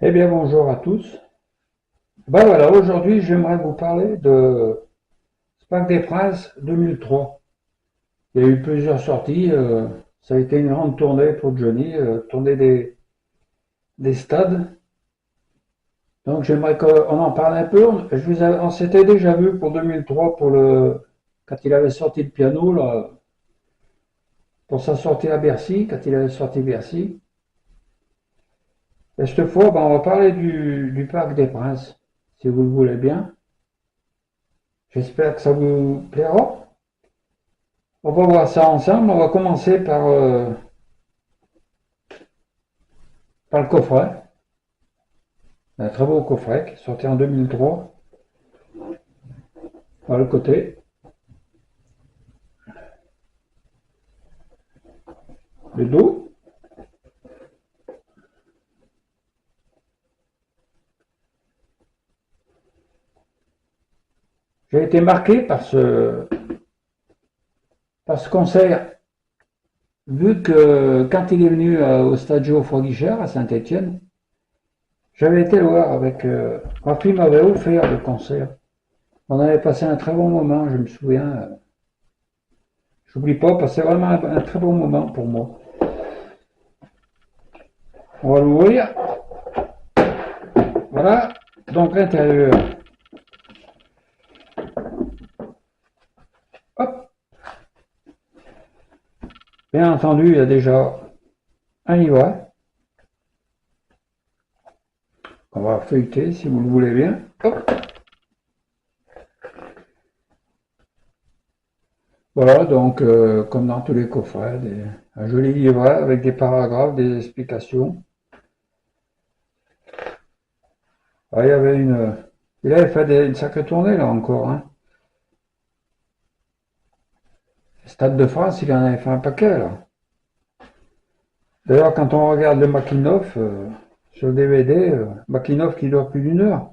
Eh bien, bonjour à tous. Ben voilà, aujourd'hui, j'aimerais vous parler de Parc des Princes 2003. Il y a eu plusieurs sorties. Ça a été une grande tournée pour Johnny, tournée des stades. Donc, j'aimerais qu'on en parle un peu. On s'était déjà vu pour 2003 quand il avait sorti le piano, là, pour sa sortie à Bercy, quand il avait sorti Bercy. Et cette fois, ben, on va parler du Parc des Princes, si vous le voulez bien. J'espère que ça vous plaira. On va voir ça ensemble. On va commencer par le coffret. Un très beau coffret qui est sorti en 2003. Par le côté, le dos. J'ai été marqué par ce concert, vu que quand il est venu au Stade Geoffroy-Guichard à Saint-Étienne, j'avais été le voir avec. Ma fille m'avait offert le concert. On avait passé un très bon moment, je me souviens. J'oublie pas, parce que c'est vraiment un très bon moment pour moi. On va l'ouvrir. Voilà. Donc l'intérieur. Hop. Bien entendu, il y a déjà un livret. On va feuilleter si vous le voulez bien. Hop. Voilà, donc comme dans tous les coffrets, un joli livret avec des paragraphes, des explications. Ah, il avait fait une sacrée tournée là encore. Hein. Stade de France, il en avait fait un paquet là. D'ailleurs, quand on regarde le Making-of sur le DVD, Making-of qui dure plus d'une heure,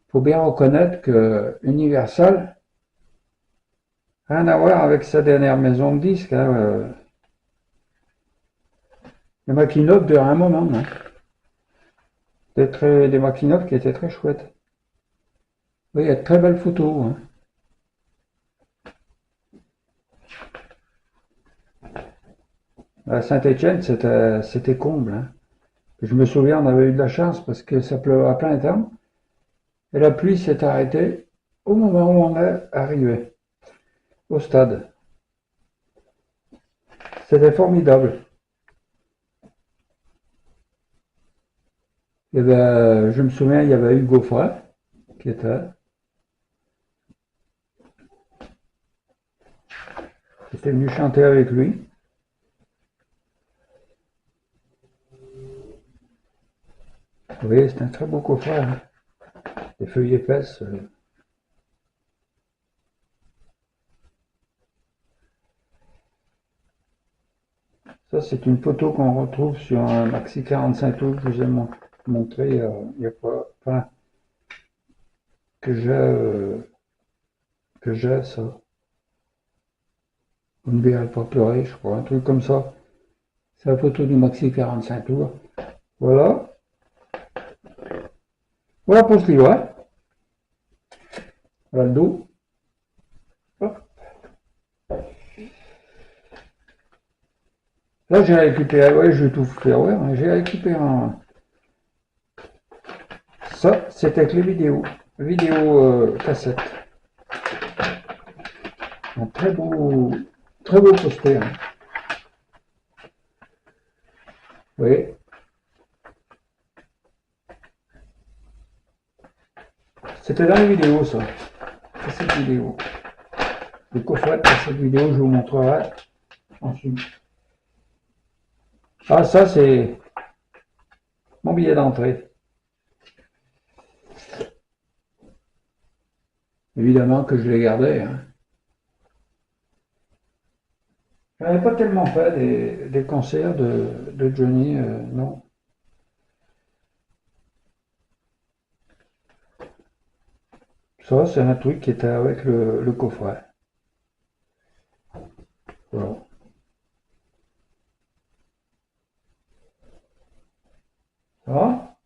faut bien reconnaître que Universal, rien à voir avec sa dernière maison de disques. Hein, le Making-of dure un moment. Hein. Des Making-of qui étaient très chouettes. Oui, il y a de très belles photos. Hein. À Saint-Étienne, c'était comble. Hein. Je me souviens, on avait eu de la chance parce que ça pleuvait à plein temps et la pluie s'est arrêtée au moment où on est arrivé au stade. C'était formidable. Et ben, je me souviens, il y avait Hugo Frey qui était venu chanter avec lui. Oui, c'est un très beau coffret. Hein. Des feuilles épaisses. Ça, c'est une photo qu'on retrouve sur un maxi 45 tours que j'ai montré il n'y a pas, enfin, que j'ai ça. Une bière pas pleurer, je crois, un truc comme ça. C'est la photo du maxi 45 tours. Voilà. Voilà pour ce livret. Voilà le dos. Hop. Là, j'ai récupéré, ouais, je vais tout faire, ouais, hein. J'ai récupéré ça, c'était avec les vidéos. Vidéo cassette. Un très beau poster. Hein. Oui, c'était dans les vidéos, ça. Cassette vidéo. Le coffret de cassette vidéo, je vous montrerai ensuite. Ah, ça, c'est mon billet d'entrée. Évidemment que je l'ai gardé. Hein. Je n'avais pas tellement fait des concerts de Johnny, non. Ça, c'est un truc qui était avec le coffret. Voilà. Ça va?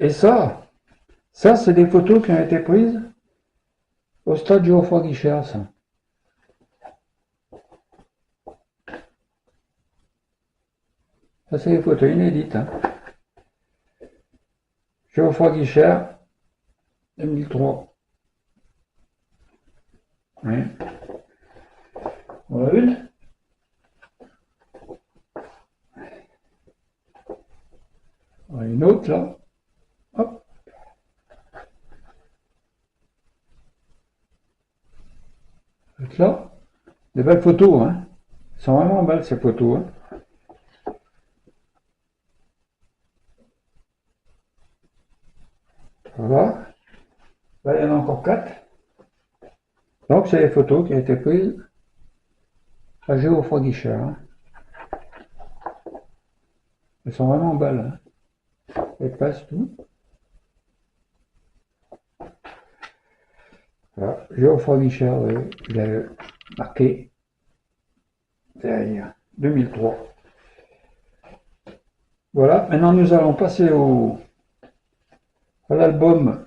Et ça c'est des photos qui ont été prises au stade Geoffroy-Guichard, ça. Ça, c'est des photos inédites, hein. Geoffroy-Guichard, 2003. Oui. Voilà une. Voilà une autre, là. Hop. Là. Des belles photos, hein. Elles sont vraiment belles, ces photos, hein. Voilà. Là, il y en a encore 4. Donc, c'est les photos qui ont été prises à Geoffroy-Guichard, hein. Elles sont vraiment belles, hein. Elles passent tout. Voilà. Geoffroy-Guichard, il a marqué derrière 2003. Voilà. Maintenant, nous allons passer à l'album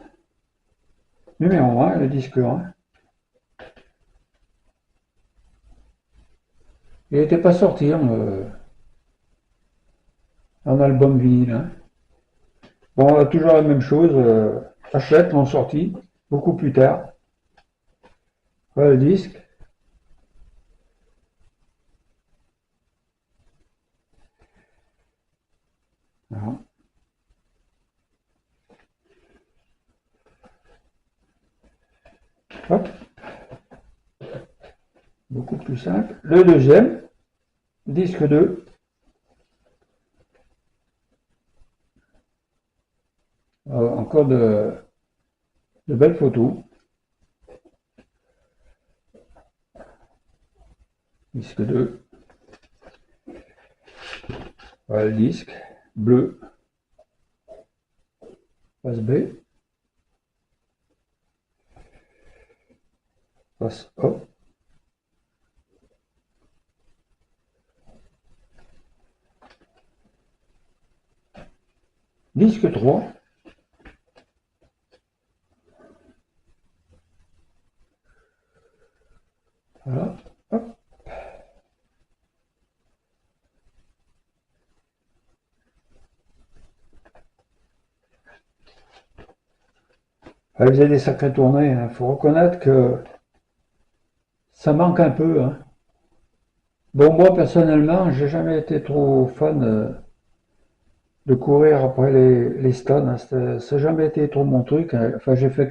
numéro 1, le disque 1. Il n'était pas sorti en album vinyle, hein. Bon, on a toujours la même chose. Hachette l'ont sorti beaucoup plus tard. Voilà le disque. Voilà. Hop. Beaucoup plus simple. Le deuxième, disque 2. Encore de belles photos. Disque 2. Voilà le disque. Bleu. Face B. Face A. Disque 3. Voilà. Hop. Elle faisait des sacrées tournées, hein. Faut reconnaître que ça manque un peu, hein. Bon, moi, personnellement, j'ai jamais été trop fan de courir après les stades, hein. Ça n'a jamais été trop mon truc, hein. Enfin, j'ai fait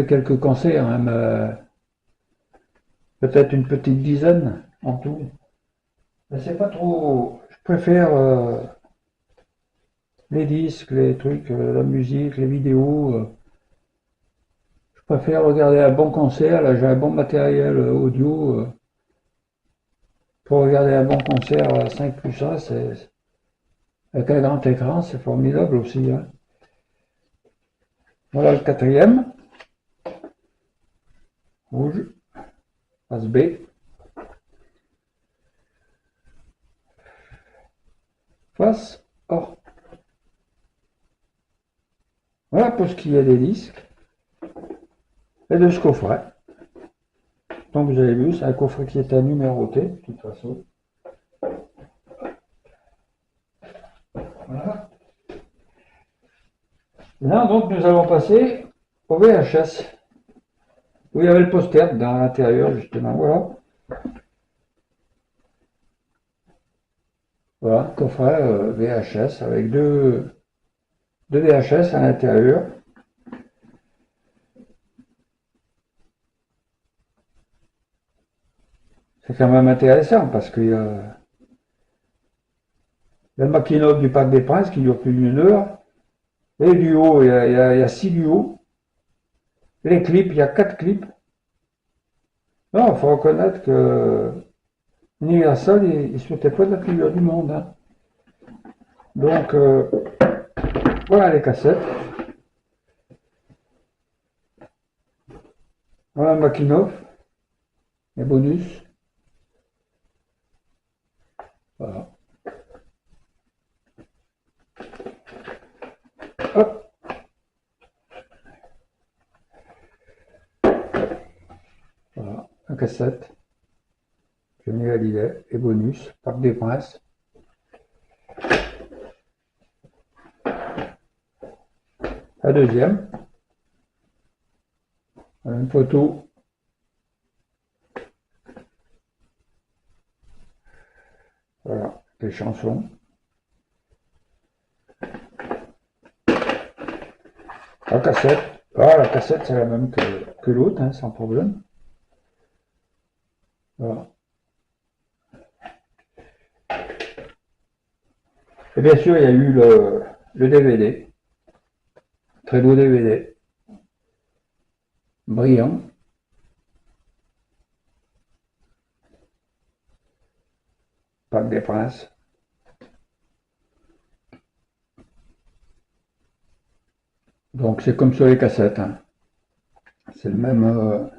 quelques concerts, hein, mais peut-être une petite dizaine en tout. Mais c'est pas trop. Je préfère les disques, les trucs, la musique, les vidéos. Je préfère regarder un bon concert. Là, j'ai un bon matériel audio. Pour regarder un bon concert à 5+1, avec un grand écran, c'est formidable aussi, hein. Voilà le quatrième. Rouge. Face B. Face A. Voilà pour ce qui est des disques et de ce coffret. Donc vous avez vu, c'est un coffret qui était numéroté, de toute façon. Voilà. Là, donc, nous allons passer au VHS. Où il y avait le poster dans l'intérieur, justement. Voilà. Voilà, coffret VHS avec deux VHS à l'intérieur. C'est quand même intéressant parce qu'il y a le making-of du Parc des Princes qui dure plus d'une heure. Les duos, il y a 6 duos. Les clips, il y a 4 clips. Non, il faut reconnaître que Universal, il ne souhaitait pas de la figure du monde, hein. Donc, voilà les cassettes. Voilà le making-of. Les bonus. Voilà. cassette. Johnny Hallyday et bonus, Parc des Princes. La deuxième, une photo. Voilà, les chansons. La cassette, la cassette c'est la même que l'autre, hein, sans problème. Voilà. Et bien sûr, il y a eu le DVD. Très beau DVD. Brillant. Parc des Princes. Donc c'est comme sur les cassettes. Hein. C'est le même.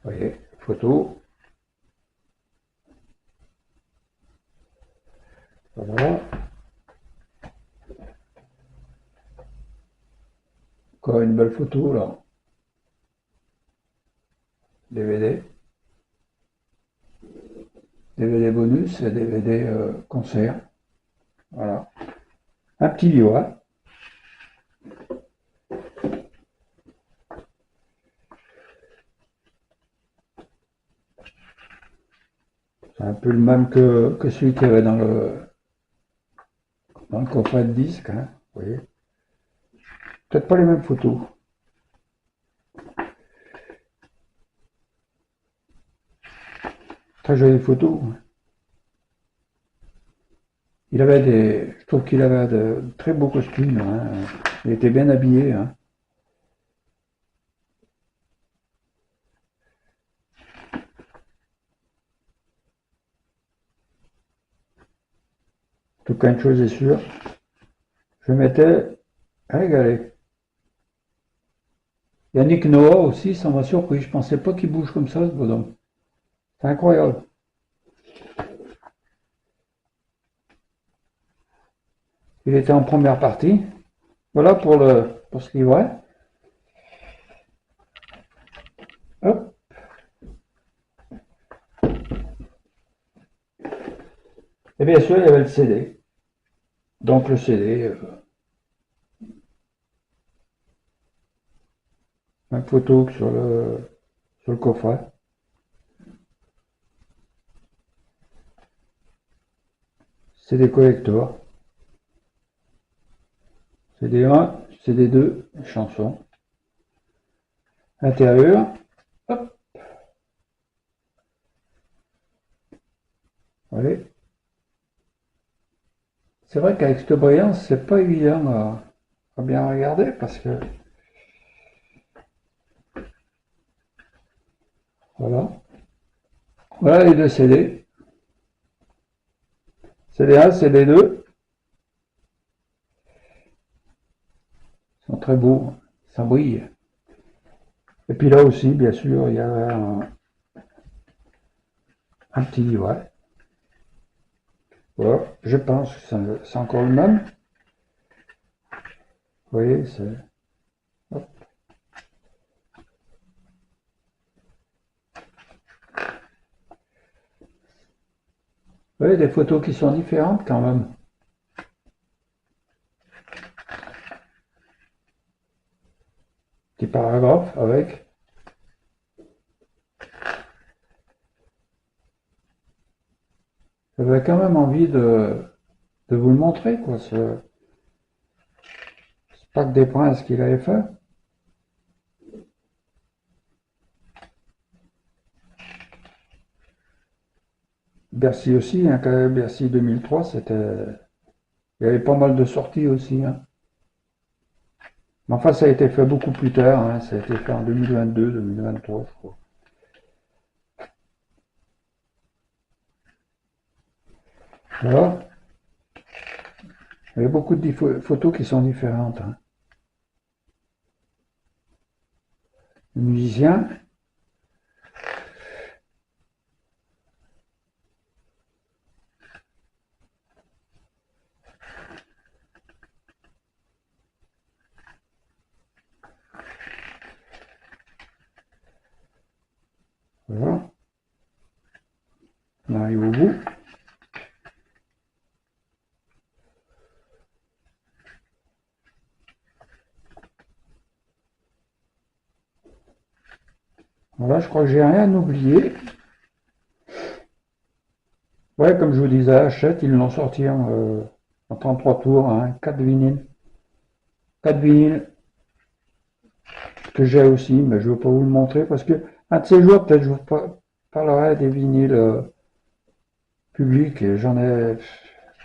Vous voyez, photo. Voilà. Encore une belle photo là. DVD. DVD bonus et DVD concert. Voilà. Un petit livret. C'est un peu le même que celui qu'il y avait dans le coffret de disque. Hein, vous voyez. Peut-être pas les mêmes photos. Très jolies photos. Je trouve qu'il avait de très beaux costumes. Hein. Il était bien habillé. Hein. En tout cas, une chose est sûre, je m'étais régalé. Yannick Noah aussi, ça m'a surpris. Je pensais pas qu'il bouge comme ça, ce bonhomme. C'est incroyable. Il était en première partie. Voilà pour ce livret. Hop. Et bien sûr, il y avait le CD. Donc le CD, même photo que sur le coffret. CD collector. CD1, CD2, chansons. Intérieur. Hop. Allez. C'est vrai qu'avec cette brillance, c'est pas évident à bien regarder parce que voilà. Voilà les deux CD. CD1, CD2. Ils sont très beaux. Ça brille. Et puis là aussi, bien sûr, il y a un petit livret. Voilà. Je pense que c'est encore le même. Vous voyez, c'est. Hop. Vous voyez, des photos qui sont différentes quand même. Petit paragraphe avec. J'avais quand même envie de vous le montrer, quoi, ce Parc des Princes qu'il avait fait. Bercy aussi, hein, quand même, Bercy 2003, il y avait pas mal de sorties aussi. Hein. Mais enfin, ça a été fait beaucoup plus tard, hein, ça a été fait en 2022, 2023, je crois. Voilà. Il y a beaucoup de photos qui sont différentes. Hein. Le musicien, arrive au bout. Voilà, je crois que j'ai rien oublié. Ouais, comme je vous disais, Hachette, ils l'ont sorti en 33 tours, hein, 4 vinyles. 4 vinyles que j'ai aussi, mais je ne veux pas vous le montrer parce que un de ces jours, peut-être je vous parlerai des vinyles publics. Et j'en ai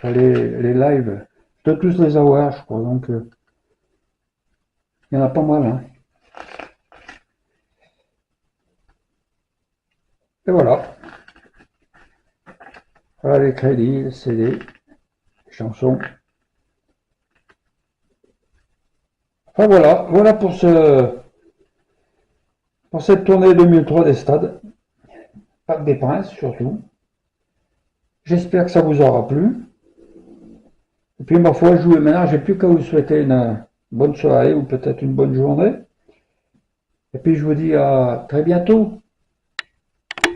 sur les lives. Je dois tous les avoir, je crois. Donc, il y en a pas mal. Hein. Et voilà. Voilà les crédits, les CD, les chansons. Enfin voilà, voilà pour cette tournée 2003 des stades, Parc des Princes surtout. J'espère que ça vous aura plu. Et puis ma foi, je vous maintenant, j'ai plus qu'à vous souhaiter une bonne soirée ou peut-être une bonne journée. Et puis je vous dis à très bientôt.